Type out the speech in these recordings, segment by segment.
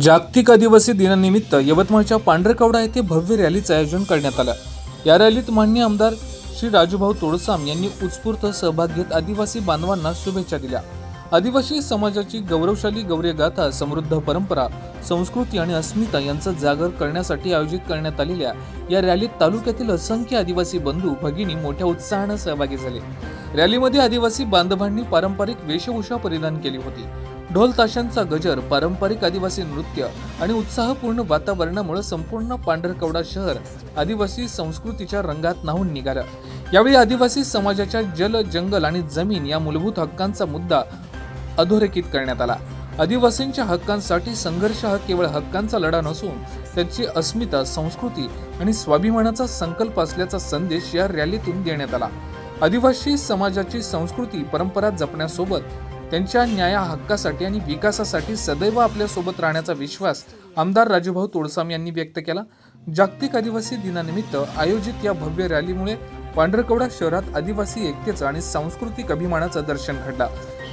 जागतिक आदिवासी दिनानिमित्त यवतमाळच्या पांढरकवडा येथे भव्य रॅलीचं आयोजन करण्यात आलं। या रॅलीत माननीय आमदार श्री राजूभाऊ तोडसाम यांनी उत्स्फूर्त सहभाग घेत आदिवासी बांधवांना शुभेच्छा दिल्या। आदिवासी समाजाची गौरवशाली गौरवगाथा, समृद्ध परंपरा, संस्कृती आणि अस्मिता यांचं जागर करण्यासाठी आयोजित करण्यात आलेल्या या रॅलीत तालुक्यातील असंख्य आदिवासी बंधू भगिनी मोठ्या उत्साहाने सहभागी झाले। रॅलीमध्ये आदिवासी बांधवांनी पारंपरिक वेशभूषा परिधान केली होती। ढोल ताशांचा गजर, पारंपरिक आदिवासी नृत्य आणि उत्साहपूर्ण वातावरणामुळे संपूर्ण पांढरकवडा शहर आदिवासी संस्कृतीच्या रंगात न्हाऊन निघालं। यावेळी आदिवासी समाजाच्या जल, जंगल आणि जमीन या मूलभूत हक्कांचा मुद्दा अधोरेखित करण्यात आला। आदिवासींच्या हक्कांसाठी संघर्ष हा केवळ हक्कांचा लढा नसून त्यांची अस्मिता, संस्कृती आणि स्वाभिमानाचा संकल्प असल्याचा संदेश या रॅलीतून देण्यात आला। आदिवासी समाजाची संस्कृती, परंपरा जपण्यासोबत त्यांच्या न्याय, हक्कासाठी आणि विकासासाठी सदैव आपल्या सोबत राहण्याचा विश्वास आमदार राजूभाऊ तोडसाम यांनी व्यक्त केला। जागतिक आदिवासी दिनानिमित्त आयोजित या भव्य रॅलीमुळे पांढरकवडा शहरात आदिवासी एकतेचं आणि सांस्कृतिक अभिमानाचं दर्शन घडलं।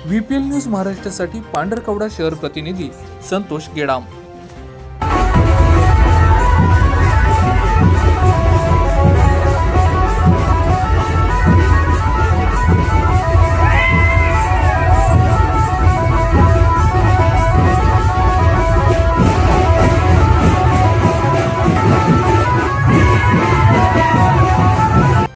VPL न्यूज महाराष्ट्रासाठी पांढरकवडा शहर प्रतिनिधी संतोष गेडाम।